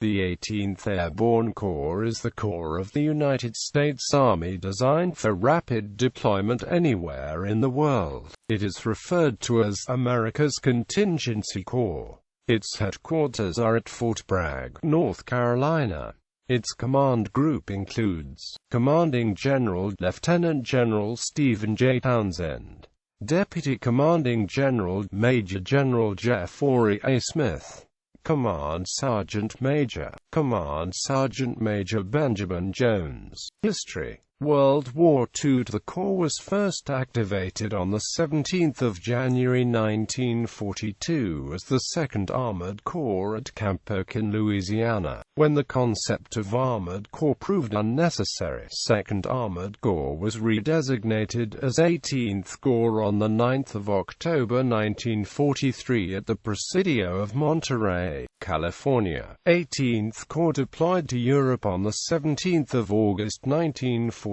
The 18th Airborne Corps is the corps of the United States Army designed for rapid deployment anywhere in the world. It is referred to as America's Contingency Corps. Its headquarters are at Fort Bragg, North Carolina. Its command group includes Commanding General Lieutenant General Stephen J. Townsend, Deputy Commanding General Major General Jeffrey A. Smith, Command Sergeant Major Benjamin Jones. History. World War II. The Corps was first activated on 17 January 1942 as the 2nd Armored Corps at Camp Polk in Louisiana. When the concept of Armored Corps proved unnecessary, 2nd Armored Corps was redesignated as 18th Corps on 9 October 1943 at the Presidio of Monterey, California. 18th Corps deployed to Europe on 17 August 1944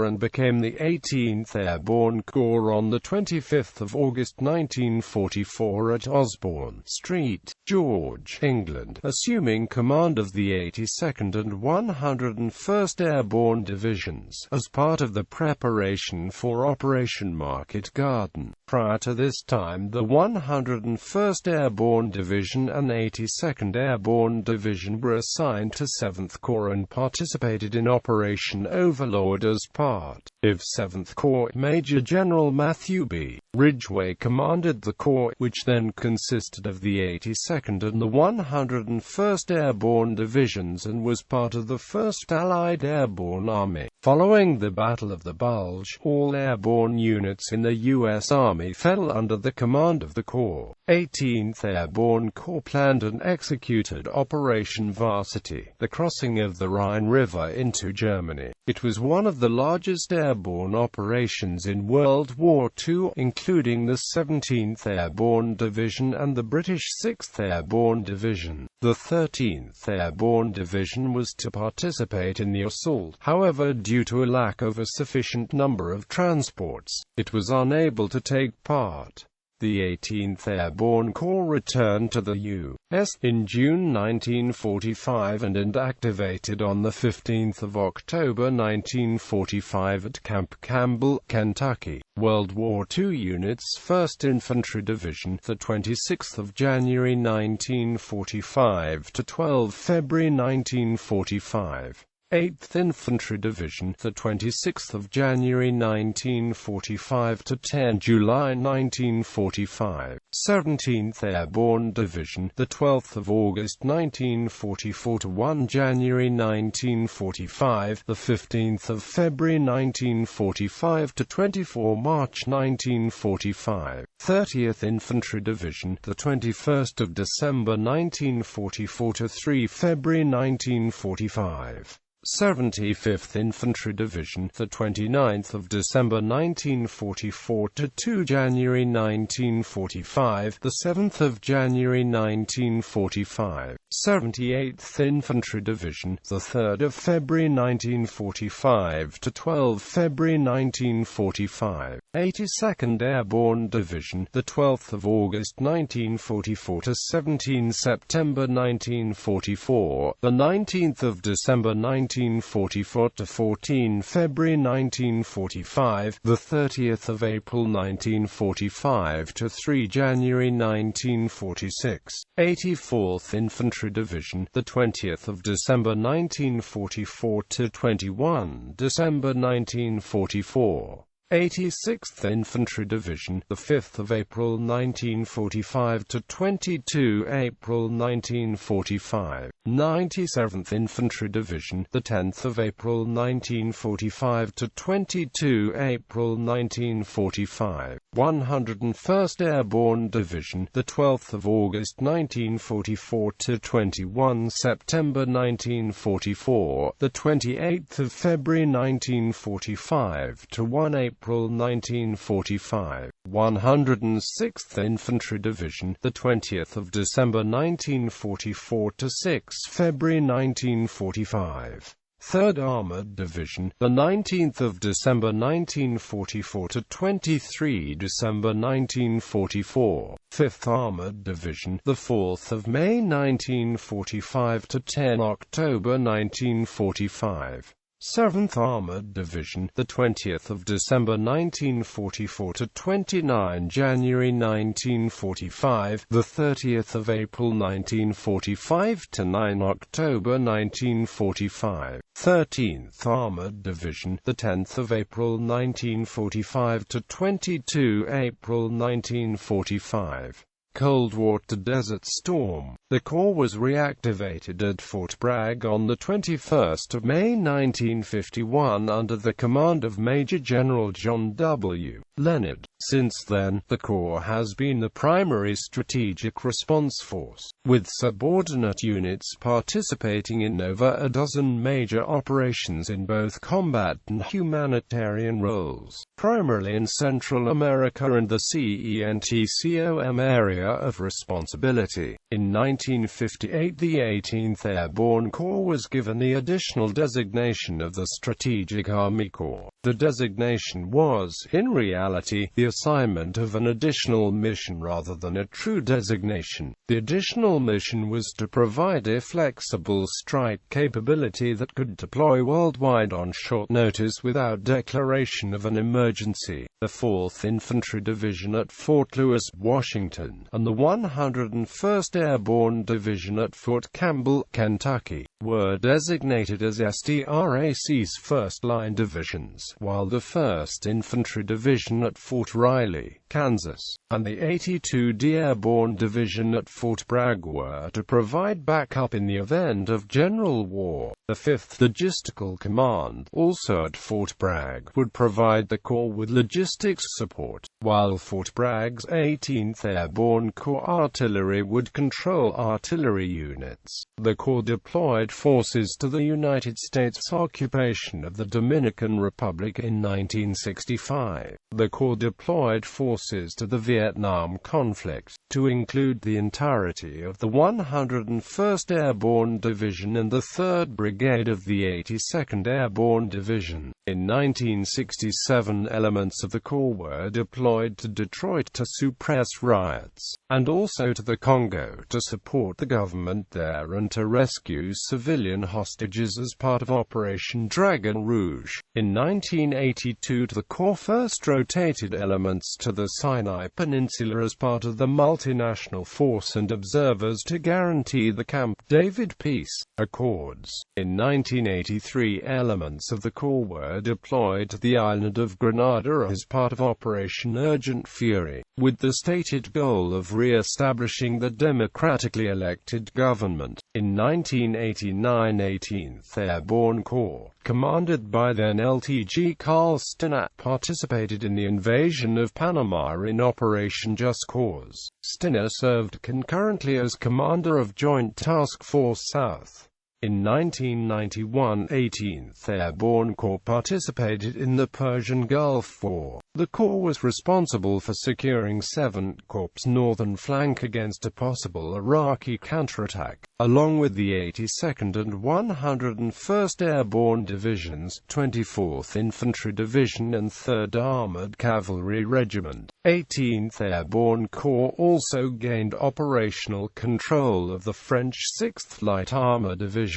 and became the 18th Airborne Corps on 25 August 1944 at Osborne Street, George, England, assuming command of the 82nd and 101st Airborne Divisions, as part of the preparation for Operation Market Garden. Prior to this time, the 101st Airborne Division and 82nd Airborne Division were assigned to 7th Corps and participated in Operation Overlord as part of 7th Corps. Major General Matthew B. Ridgway commanded the Corps, which then consisted of the 82nd and the 101st Airborne Divisions and was part of the 1st Allied Airborne Army. Following the Battle of the Bulge, all airborne units in the U.S. Army fell under the command of the Corps. 18th Airborne Corps planned and executed Operation Varsity, the crossing of the Rhine River into Germany. It was one of the largest airborne operations in World War II, including the 17th Airborne Division and the British 6th Airborne Division. The 13th Airborne Division was to participate in the assault. However, due to a lack of a sufficient number of transports, it was unable to take part. The 18th Airborne Corps returned to the U.S. in June 1945 and activated on 15 October 1945 at Camp Campbell, Kentucky. World War II units 1st Infantry Division, 26 January 1945 to 12 February 1945. 8th Infantry Division, 26 January 1945 to 10 July 1945. 17th Airborne Division, 12 August 1944 to 1 January 1945. 15th February 1945 to 24 March 1945. 30th Infantry Division, 21st December 1944 to 3 February 1945. 75th Infantry Division, 29th December 1944 to 2 January 1945, 7th January 1945. 78th Infantry Division, 3rd February 1945 to 12 February 1945. 82nd Airborne Division, 12th August 1944 to 17 September 1944, 19th December 1944 to 14 February 1945, 30th April 1945 to 3 January 1946. 84th Infantry Division, 20th December 1944 to 21 December 1944. 86th Infantry Division, 5th April 1945 to 22 April 1945. 97th Infantry Division, 10th April 1945 to 22 April 1945. 101st Airborne Division, 12th August 1944 to 21 September 1944. 28th February 1945 to 1 April 1945. 106th Infantry Division, 20th December 1944 to 6 February 1945. 3rd Armored Division, the 19th of December 1944 to 23 December 1944. 5th Armored Division, the 4th of May 1945 to 10 October 1945. 7th Armored Division, the 20th of December 1944 to 29 January 1945, the 30th of April 1945 to 9 October 1945. 13th Armored Division, the 10th of April 1945 to 22 April 1945. Cold War to Desert Storm. The Corps was reactivated at Fort Bragg on the 21st of May 1951 under the command of Major General John W. Leonard. Since then, the Corps has been the primary strategic response force, with subordinate units participating in over a dozen major operations in both combat and humanitarian roles, primarily in Central America and the CENTCOM area of responsibility. In 1958, the 18th Airborne Corps was given the additional designation of the Strategic Army Corps. The designation was, in reality, the assignment of an additional mission rather than a true designation. The additional mission was to provide a flexible strike capability that could deploy worldwide on short notice without declaration of an emergency. The 4th Infantry Division at Fort Lewis, Washington, and the 101st Airborne Division at Fort Campbell, Kentucky, were designated as SDRAC's first-line divisions, while the 1st Infantry Division at Fort Riley, Kansas, and the 82d Airborne Division at Fort Bragg were to provide backup in the event of general war. The 5th Logistical Command, also at Fort Bragg, would provide the Corps with logistics support, while Fort Bragg's 18th Airborne Corps artillery would control artillery units. The Corps deployed forces to the United States occupation of the Dominican Republic in 1965. The Corps deployed forces to the Vietnam conflict, to include the entirety of the 101st Airborne Division and the 3rd Brigade of the 82nd Airborne Division. In 1967, elements of the Corps were deployed to Detroit to suppress riots, and also to the Congo to support the government there and to rescue civilian hostages as part of Operation Dragon Rouge. In 1982, the Corps first rotated elements to the Sinai Peninsula as part of the multinational force and observers to guarantee the Camp David peace accords. In 1983, elements of the Corps were deployed to the island of Grenada as part of Operation Urgent Fury, with the stated goal of re-establishing the democratically elected government. In 1989, 18th Airborne Corps, commanded by then LTG Carl Stinnett, participated in the invasion of Panama in Operation Just Cause. Stinnett served concurrently as commander of Joint Task Force South. In 1991, 18th Airborne Corps participated in the Persian Gulf War. The Corps was responsible for securing 7th Corps' northern flank against a possible Iraqi counterattack, along with the 82nd and 101st Airborne Divisions, 24th Infantry Division and 3rd Armored Cavalry Regiment. 18th Airborne Corps also gained operational control of the French 6th Light Armor Division.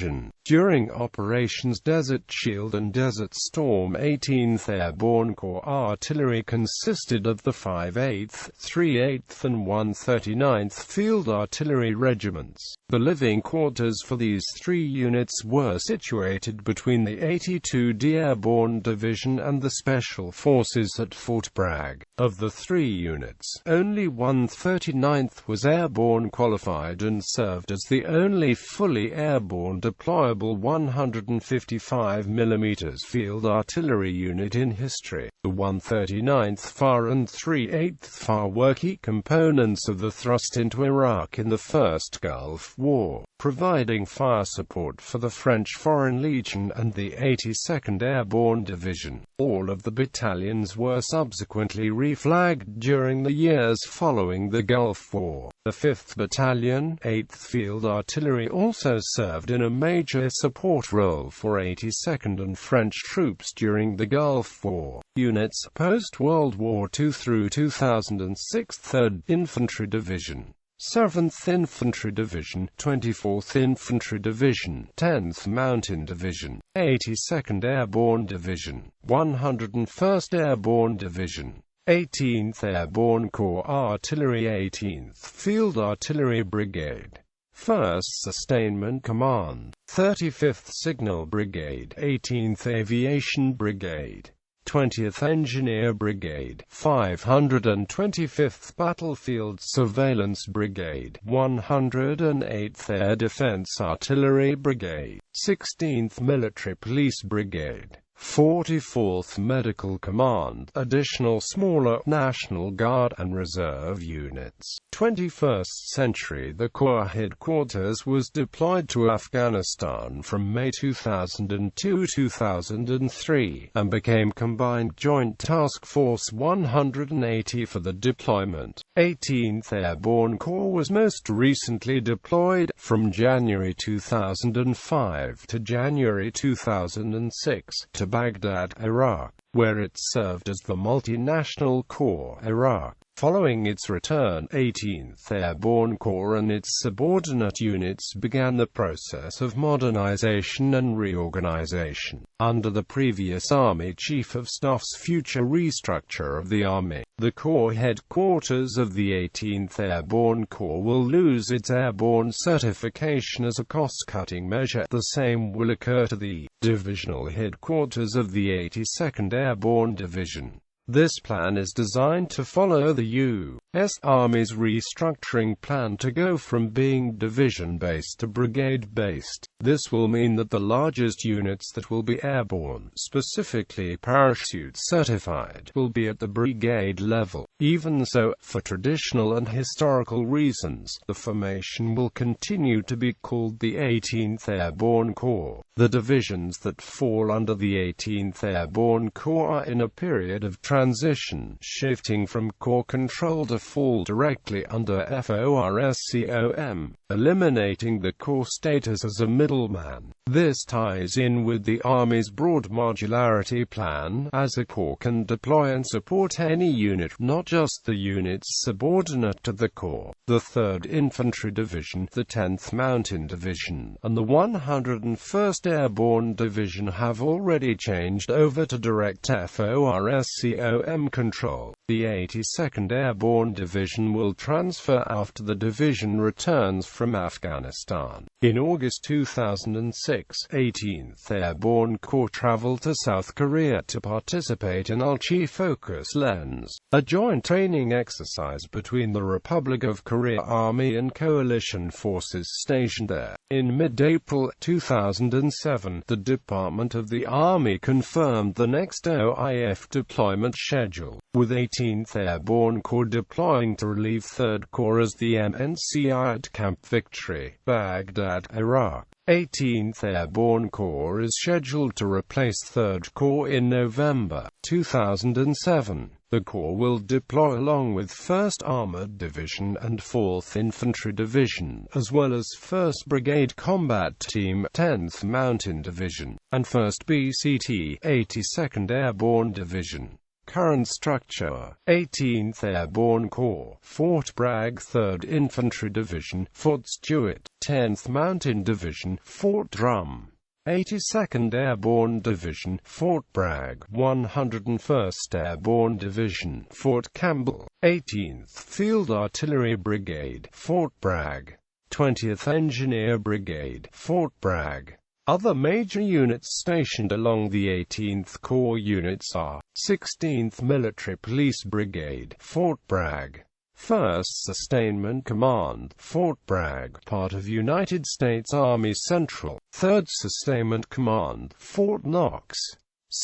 During Operations Desert Shield and Desert Storm, 18th Airborne Corps artillery consisted of the 5/8th, 3/8th and 139th Field Artillery Regiments. The living quarters for these three units were situated between the 82d Airborne Division and the Special Forces at Fort Bragg. Of the three units, only 139th was airborne qualified and served as the only fully airborne deployable 155 mm field artillery unit in history. The 139th FAR and 3/8th FAR were key components of the thrust into Iraq in the First Gulf War, providing fire support for the French Foreign Legion and the 82nd Airborne Division. All of the battalions were subsequently reflagged during the years following the Gulf War. The 5th Battalion, 8th Field Artillery also served in a major support role for 82nd and French troops during the Gulf War. Units post-World War II through 2006: 3rd Infantry Division, 7th Infantry Division, 24th Infantry Division, 10th Mountain Division, 82nd Airborne Division, 101st Airborne Division, 18th Airborne Corps Artillery, 18th Field Artillery Brigade, 1st Sustainment Command, 35th Signal Brigade, 18th Aviation Brigade, 20th Engineer Brigade, 525th Battlefield Surveillance Brigade, 108th Air Defense Artillery Brigade, 16th Military Police Brigade, 44th Medical Command, additional smaller National Guard and Reserve units. 21st century. The Corps headquarters was deployed to Afghanistan from May 2002-2003, and became Combined Joint Task Force 180 for the deployment. 18th Airborne Corps was most recently deployed, from January 2005 to January 2006, to Baghdad, Iraq, where it served as the Multinational Corps Iraq. Following its return, 18th Airborne Corps and its subordinate units began the process of modernization and reorganization. Under the previous Army Chief of Staff's future restructure of the Army, the Corps headquarters of the 18th Airborne Corps will lose its airborne certification as a cost-cutting measure. The same will occur to the divisional headquarters of the 82nd Airborne Division. This plan is designed to follow the U.S. Army's restructuring plan to go from being division-based to brigade-based. This will mean that the largest units that will be airborne, specifically parachute-certified, will be at the brigade level. Even so, for traditional and historical reasons, the formation will continue to be called the 18th Airborne Corps. The divisions that fall under the 18th Airborne Corps are in a period of transition, shifting from Corps control to fall directly under FORSCOM, eliminating the Corps status as a middleman. This ties in with the Army's broad modularity plan, as a Corps can deploy and support any unit, not just the units subordinate to the Corps. The 3rd Infantry Division, the 10th Mountain Division, and the 101st Airborne Division have already changed over to direct FORSCOM control. The 82nd Airborne Division will transfer after the division returns from Afghanistan. In August 2006, 18th Airborne Corps traveled to South Korea to participate in Ulchi Focus Lens, a joint training exercise between the Republic of Korea Army and coalition forces stationed there. In mid-April 2007, the Department of the Army confirmed the next OIF deployment schedule, with 18th Airborne Corps deploying to relieve 3rd Corps as the MNCI at Camp Victory, Baghdad, Iraq. 18th Airborne Corps is scheduled to replace 3rd Corps in November 2007. The Corps will deploy along with 1st Armored Division and 4th Infantry Division, as well as 1st Brigade Combat Team, 10th Mountain Division, and 1st BCT, 82nd Airborne Division. Current structure: 18th Airborne Corps, Fort Bragg, 3rd Infantry Division, Fort Stewart, 10th Mountain Division, Fort Drum, 82nd Airborne Division, Fort Bragg, 101st Airborne Division, Fort Campbell, 18th Field Artillery Brigade, Fort Bragg, 20th Engineer Brigade, Fort Bragg. Other major units stationed along the 18th Corps units are 16th Military Police Brigade, Fort Bragg, 1st Sustainment Command, Fort Bragg, part of United States Army Central, 3rd Sustainment Command, Fort Knox,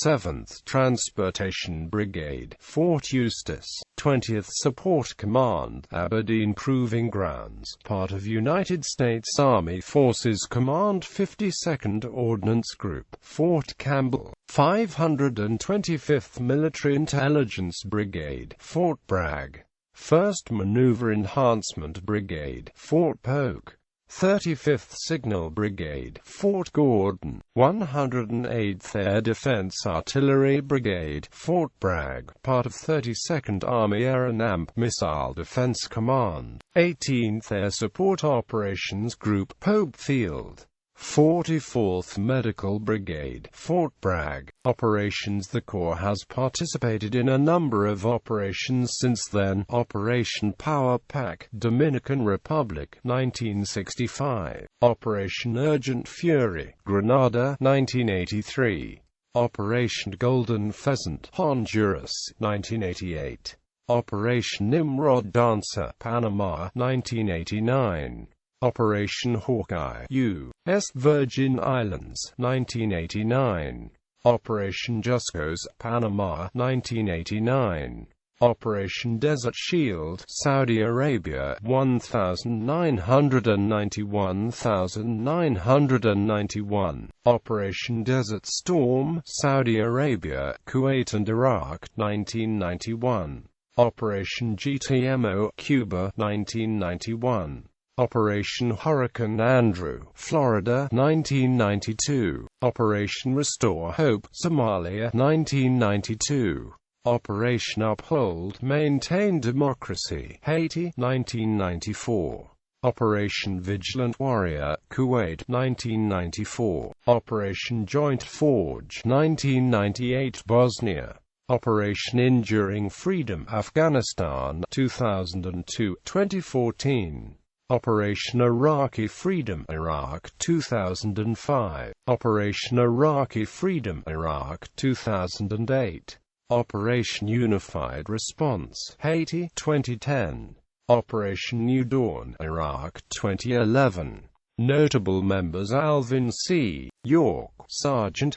7th Transportation Brigade, Fort Eustis, 20th Support Command, Aberdeen Proving Grounds, part of United States Army Forces Command, 52nd Ordnance Group, Fort Campbell, 525th Military Intelligence Brigade, Fort Bragg, 1st Maneuver Enhancement Brigade, Fort Polk, 35th Signal Brigade, Fort Gordon, 108th Air Defense Artillery Brigade, Fort Bragg, part of 32nd Army Air and AMP Missile Defense Command, 18th Air Support Operations Group, Pope Field, 44th Medical Brigade, Fort Bragg. Operations. The Corps has participated in a number of operations since then. Operation Power Pack, Dominican Republic, 1965. Operation Urgent Fury, Grenada, 1983. Operation Golden Pheasant, Honduras, 1988. Operation Nimrod Dancer, Panama, 1989. Operation Hawkeye, U.S. Virgin Islands, 1989. Operation Juscos, Panama, 1989. Operation Desert Shield, Saudi Arabia, 1991. Operation Desert Storm, Saudi Arabia, Kuwait and Iraq, 1991. Operation GTMO, Cuba, 1991. Operation Hurricane Andrew, Florida, 1992. Operation Restore Hope, Somalia, 1992. Operation Uphold, Maintain Democracy, Haiti, 1994. Operation Vigilant Warrior, Kuwait, 1994. Operation Joint Forge, 1998. Bosnia. Operation Enduring Freedom, Afghanistan, 2002-2014. Operation Iraqi Freedom, Iraq, 2005. Operation Iraqi Freedom, Iraq, 2008. Operation Unified Response, Haiti, 2010. Operation New Dawn, Iraq, 2011. Notable members: Alvin C. York, Sergeant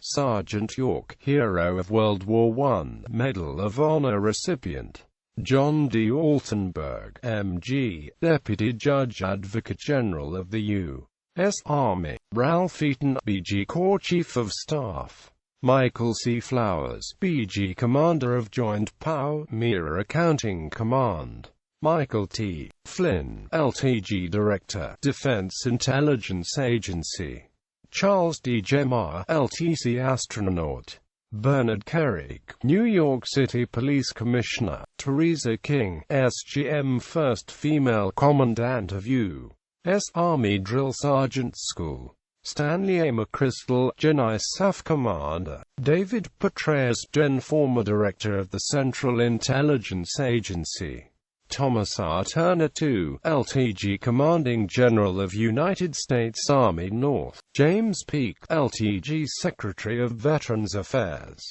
York, Hero of World War I, Medal of Honor recipient. John D. Altenburg, M.G., Deputy Judge Advocate General of the U.S. Army. Ralph Eaton, B.G. Corps Chief of Staff. Michael C. Flowers, B.G. Commander of Joint POW, MEA Accounting Command. Michael T. Flynn, LTG Director, Defense Intelligence Agency. Charles D. Gemar, LTC Astronaut. Bernard Kerrick, New York City Police Commissioner. Teresa King, SGM First Female Commandant of U.S. Army Drill Sergeant School. Stanley A. McChrystal, Gen ISAF Commander. David Petraeus, Gen former Director of the Central Intelligence Agency. Thomas R. Turner II, LTG Commanding General of United States Army North. James Peake, LTG Secretary of Veterans Affairs.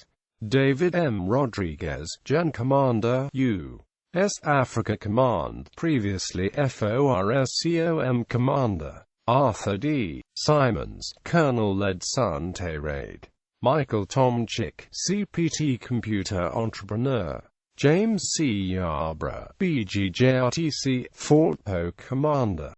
David M. Rodriguez, Gen Commander, U.S. Africa Command, previously FORSCOM Commander. Arthur D. Simons, Colonel led Sunday Raid. Michael Tomczyk, CPT Computer Entrepreneur. James C. Yarbrough, BGJRTC, Fort Polk Commander.